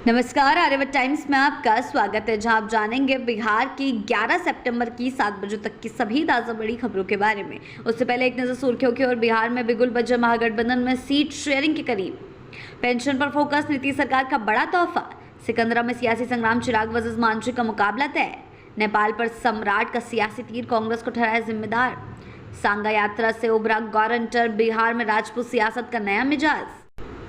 नमस्कार, आर्यभट्ट टाइम्स में आपका स्वागत है, जहां आप जानेंगे बिहार की 11 सितंबर की 7 बजे तक की सभी ताजा बड़ी खबरों के बारे में। उससे पहले एक नजर सुर्खियों की ओर। बिहार में बिगुल बजा महागठबंधन में सीट शेयरिंग के करीब। पेंशन पर फोकस, नीतीश सरकार का बड़ा तोहफा। सिकंदरा में सियासी संग्राम, चिराग वर्सेस मांझी का मुकाबला तय। नेपाल पर सम्राट का सियासी तीर, कांग्रेस को ठहराया जिम्मेदार। सांगा यात्रा से उभरा गारंटर, बिहार में राजपूत सियासत का नया मिजाज।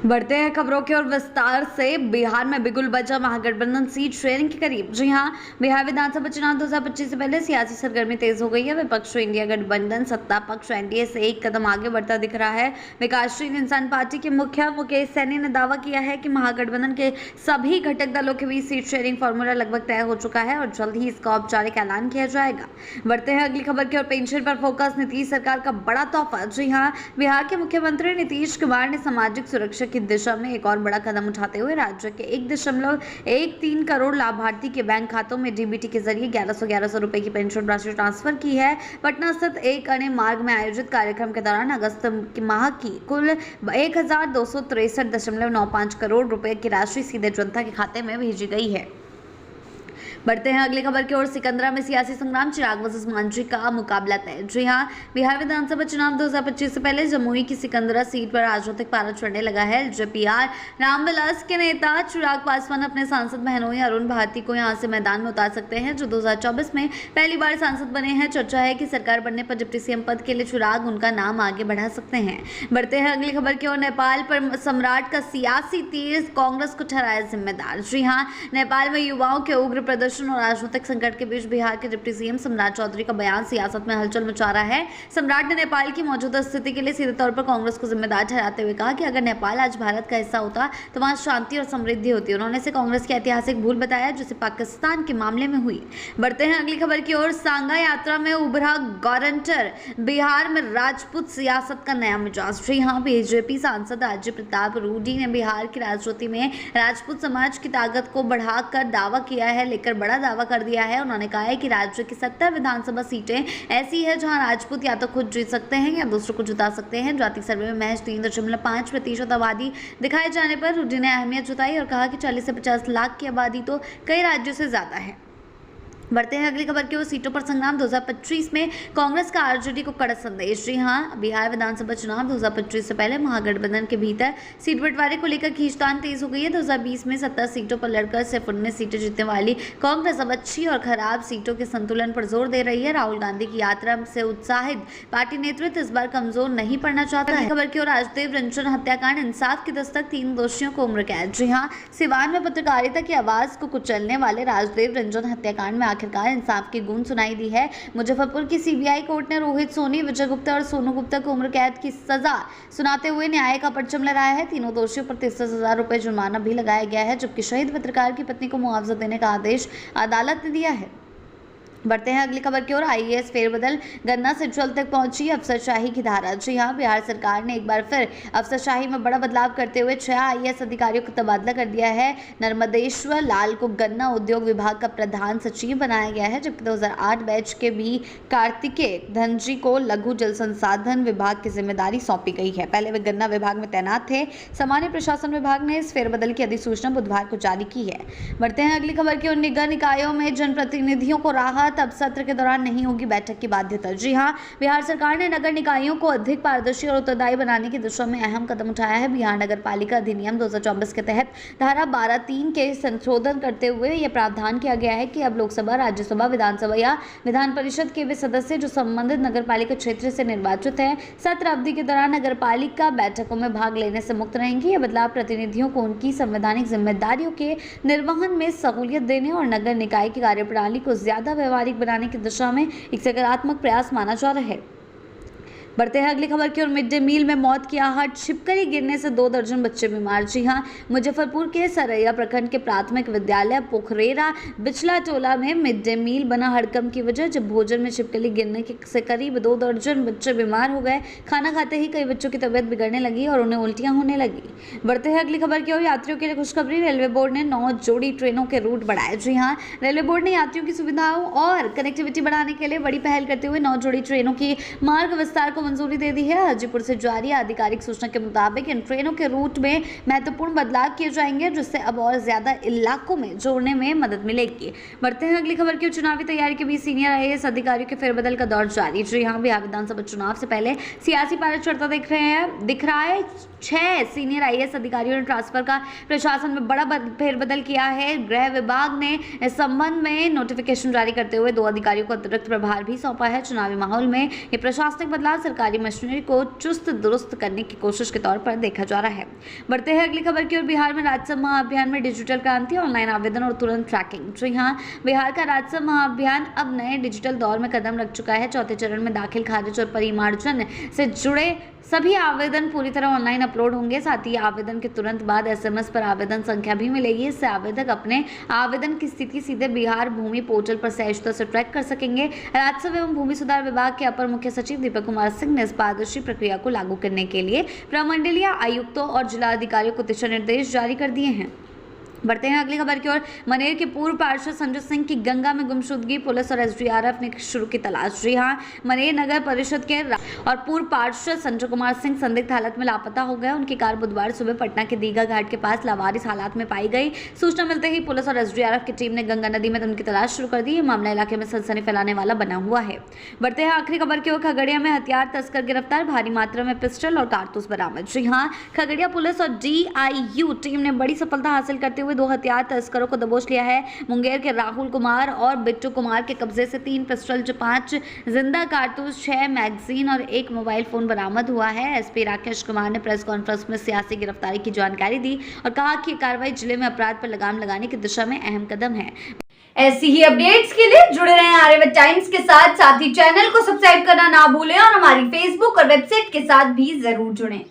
बढ़ते हैं खबरों की ओर विस्तार से। बिहार में बिगुल बजा महागठबंधन सीट शेयरिंग के करीब। जी हां, बिहार विधानसभा चुनाव 2025 से पहले सियासी सरगर्मी तेज हो गई है। विपक्ष इंडिया गठबंधन सत्ता पक्ष एनडीए से एक कदम आगे बढ़ता दिख रहा है। विकासशील इंसान पार्टी के मुखिया मुकेश सैनी ने दावा किया है कि महागठबंधन के सभी घटक दलों के बीच सीट शेयरिंग फॉर्मूला लगभग तय हो चुका है और जल्द ही इसका औपचारिक ऐलान किया जाएगा। बढ़ते हैं अगली खबर की ओर। पेंशन पर फोकस, नीतीश सरकार का बड़ा तोहफा। जी हाँ, बिहार के मुख्यमंत्री नीतीश कुमार ने सामाजिक सुरक्षा की दिशा में एक और बड़ा कदम उठाते हुए राज्य के 1.13 करोड़ लाभार्थी के बैंक खातों में डीबीटी के जरिए 1100 रुपए की पेंशन राशि ट्रांसफर की है। पटना स्थित एक अणे मार्ग में आयोजित कार्यक्रम के दौरान अगस्त माह की कुल 1263.95 करोड़ रुपए की राशि सीधे जनता के खाते में भेजी गई है। बढ़ते हैं अगली खबर की ओर। सिकंदरा में सियासी संग्राम, चिराग वर्सेस मांझी का मुकाबला तय। जी हां, बिहार विधानसभा चुनाव 2025 से पहले जमुई की सिकंदरा सीट पर राजनीतिक पारा चढ़ने लगा है। जेपीआर रामविलास के नेता चिराग पासवान अपने सांसद बहनोई अरुण भारती को यहां से मैदान में उतार सकते हैं, जो 2024 में पहली बार सांसद बने हैं। चर्चा है कि सरकार बनने पर डिप्टी सीएम पद के लिए चिराग उनका नाम आगे बढ़ा सकते हैं। बढ़ते हैं अगली खबर की ओर। नेपाल पर सम्राट का सियासी तीर, कांग्रेस को ठहराया जिम्मेदार। जी हाँ, नेपाल में युवाओं के उग्र प्रदर्शन और राजनीतिक संकट के बीच बिहार के डिप्टी सीएम सम्राट चौधरी का बयान सियासत में हलचल मचा रहा है। सम्राट ने नेपाल की मौजूदा स्थिति के लिए सीधे तौर पर कांग्रेस को जिम्मेदार ठहराते हुए कहा कि अगर नेपाल आज भारत का हिस्सा होता तो वहां शांति और समृद्धि होती। उन्होंने इसे कांग्रेस की ऐतिहासिक भूल बताया, जिसे पाकिस्तान के मामले में हुई। बढ़ते हैं अगली खबर की ओर। सांगा यात्रा में उभरा गारंटर, बिहार में राजपूत सियासत का नया मिजाज। जी हाँ, बीजेपी सांसद राजीव प्रताप रूडी ने बिहार की राजनीति में राजपूत समाज की ताकत को बढ़ाकर दावा किया है, लेकर बड़ा दावा कर दिया है। उन्होंने कहा है कि राज्य की 70 विधानसभा सीटें ऐसी है जहां राजपूत या तो खुद जीत सकते हैं या दूसरों को जिता सकते हैं। जाति सर्वे में महज 3.5% आबादी दिखाए जाने पर रूडी ने अहमियत जताई और कहा कि 40 से 50 लाख की आबादी तो कई राज्यों से ज्यादा है। बढ़ते हैं अगली खबर की ओर। सीटों पर संग्राम 2025 में कांग्रेस का आरजेडी को कड़ा संदेश। जी हां, बिहार विधानसभा चुनाव 2025 से पहले महागठबंधन के भीतर सीट बंटवारे को लेकर खींचतान तेज हो गई है। 2020 में 70 सीटों पर लड़कर सिर्फ 19 सीटें जीतने वाली कांग्रेस अब अच्छी और खराब सीटों के संतुलन पर जोर दे रही है। राहुल गांधी की यात्रा से उत्साहित पार्टी नेतृत्व इस बार कमजोर नहीं पड़ना चाहता है। खबर की ओर। राजदेव रंजन हत्याकांड, इंसाफ की दस्तक, 3 दोषियों को उम्र कैद। जी हाँ, सिवान में पत्रकारिता की आवाज को कुचलने वाले राजदेव रंजन हत्याकांड में आखिरकार इंसाफ की गूंज सुनाई दी है। मुजफ्फरपुर की सीबीआई कोर्ट ने रोहित सोनी, विजय गुप्ता और सोनू गुप्ता को उम्र कैद की सजा सुनाते हुए न्याय का परचम लहराया है। तीनों दोषियों पर 33,000 रुपए जुर्माना भी लगाया गया है, जबकि शहीद पत्रकार की पत्नी को मुआवजा देने का आदेश अदालत ने दिया है। बढ़ते हैं अगली खबर की ओर। आईएएस फेरबदल, गन्ना से जल तक पहुंची अफसरशाही की धारा। जी हां, बिहार सरकार ने एक बार फिर अफसरशाही में बड़ा बदलाव करते हुए 6 आईएएस अधिकारियों का तबादला कर दिया है। नर्मदेश्वर लाल को गन्ना उद्योग विभाग का प्रधान सचिव बनाया गया है, जबकि 2008 बैच के भी कार्तिकेय धनजी को लघु जल संसाधन विभाग की जिम्मेदारी सौंपी गई है। पहले वे गन्ना विभाग में तैनात थे। सामान्य प्रशासन विभाग ने इस फेरबदल की अधिसूचना बुधवार को जारी की है। बढ़ते हैं अगली खबर की ओर। निगम निकायों में जनप्रतिनिधियों को राहत, अब सत्र के दौरान नहीं होगी बैठक की बाध्यता। जी हां, बिहार सरकार ने नगर निकायों को अधिक पारदर्शी और उत्तरदायी बनाने की दिशा में अहम कदम उठाया है। बिहार नगर पालिका अधिनियम 2024 के तहत धारा 12(3) के संशोधन करते हुए यह प्रावधान किया गया है कि अब लोकसभा, राज्यसभा, विधानसभा या विधान परिषद के वे सदस्य जो संबंधित नगर पालिका क्षेत्र से निर्वाचित हैं, सत्र अवधि के दौरान नगर पालिका बैठकों में भाग लेने से मुक्त रहेंगे। यह बदलाव प्रतिनिधियों को उनकी संवैधानिक जिम्मेदारियों के निर्वहन में सहूलियत देने और नगर निकाय की कार्यप्रणाली को ज्यादा व्यवहारिक बनाने की दिशा में एक सकारात्मक प्रयास माना जा रहा है। बढ़ते हैं अगली खबर की ओर। मिड डे मील में मौत की आहट, छिपकली गिरने से 2 दर्जन बच्चे बीमार। जी हां, मुजफ्फरपुर के सरैया प्रखंड के प्राथमिक विद्यालय पोखरेरा बिचला टोला में मिड डे मील बना हड़कंप की वजह, जब भोजन में छिपकली गिरने से करीब 2 दर्जन बच्चे बीमार हो गए। खाना खाते ही कई बच्चों की तबीयत बिगड़ने लगी और उन्हें उल्टियां होने लगी। बढ़ते हैं अगली खबर की ओर। यात्रियों के लिए खुशखबरी, रेलवे बोर्ड ने 9 जोड़ी ट्रेनों के रूट बढ़ाए। जी हां, रेलवे बोर्ड ने यात्रियों की सुविधाओं और कनेक्टिविटी बढ़ाने के लिए बड़ी पहल करते हुए 9 जोड़ी ट्रेनों की मार्ग विस्तार को मंजूरी दे दी है। हाजीपुर से जारी आधिकारिक सूचना के मुताबिक इन ट्रेनों के रूट में महत्वपूर्ण बदलाव किए जाएंगे, जिससे अब और ज्यादा इलाकों में जोड़ने में मदद मिलेगी। बढ़ते हैं अगली खबर की। चुनावी तैयारी के बीच सीनियर आईएएस अधिकारियों के फेरबदल का दौर जारी। जी हां, बिहार विधानसभा चुनाव से पहले सियासी पारा चढ़ता दिख रहा है। 6 सीनियर आईएएस अधिकारियों ने ट्रांसफर का प्रशासन में बड़ा फेरबदल किया है। गृह विभाग ने इस संबंध में नोटिफिकेशन जारी करते हुए 2 अधिकारियों को अतिरिक्त प्रभार भी सौंपा है। चुनावी माहौल में ये प्रशासनिक बदलाव सरकारी मशीनरी को चुस्त दुरुस्त करने की कोशिश के तौर पर देखा जा रहा है। बढ़ते हैं अगली खबर की ओर। बिहार में राजस्व महाअभियान में डिजिटल क्रांति, ऑनलाइन आवेदन और तुरंत ट्रैकिंग। जी हाँ, बिहार का राजस्व महाअभियान अब नए डिजिटल दौर में कदम रख चुका है। चौथे चरण में दाखिल, खारिज और परिमार्जन से जुड़े सभी आवेदन पूरी तरह ऑनलाइन अपलोड होंगे। साथ ही आवेदन के तुरंत बाद एसएमएस पर आवेदन संख्या भी मिलेगी। इससे आवेदक अपने आवेदन की स्थिति सीधे बिहार भूमि पोर्टल पर सहजता से ट्रैक कर सकेंगे। राजस्व एवं भूमि सुधार विभाग के अपर मुख्य सचिव दीपक कुमार सिंह ने इस पारदर्शी प्रक्रिया को लागू करने के लिए प्रमंडलीय आयुक्तों और जिला अधिकारियों को दिशा निर्देश जारी कर दिए हैं। बढ़ते हैं अगली खबर की ओर। मनेर के पूर्व पार्षद संजय सिंह की गंगा में गुमशुदगी, पुलिस और एसडीआरएफ ने शुरू की तलाश। जी हां, मनेर नगर परिषद के और पूर्व पार्षद संजय कुमार सिंह संदिग्ध हालत में लापता हो गए। उनकी कार बुधवार सुबह पटना के दीघा घाट के पास लावारिस हालात में पाई गई। सूचना मिलते ही पुलिस और एसडीआरएफ की टीम ने गंगा नदी में उनकी तलाश शुरू कर दी। मामला इलाके में सनसनी फैलाने वाला बना हुआ है। बढ़ते हैं आखिरी खबर की ओर। खगड़िया में हथियार तस्कर गिरफ्तार, भारी मात्रा में पिस्टल और कारतूस बरामद। जी हां, खगड़िया पुलिस और डीआईयू टीम ने बड़ी सफलता हासिल करते हुए 2 हथियार तस्करों को दबोच लिया है। मुंगेर के राहुल कुमार और बिट्टू कुमार के कब्जे से 3 पिस्टल, 5 जिंदा कारतूस, 6 मैगजीन और 1 मोबाइल फोन बरामद हुआ है। एसपी राकेश कुमार ने प्रेस कॉन्फ्रेंस में सियासी गिरफ्तारी की जानकारी दी और कहा कि कार्रवाई जिले में अपराध पर लगाम लगाने की दिशा में अहम कदम है। ऐसी ही अपडेट्स के लिए जुड़े रहें आर्यवत टाइम्स के साथ ही चैनल को सब्सक्राइब करना ना भूलें और हमारी फेसबुक और वेबसाइट के साथ भी जरूर जुड़ें।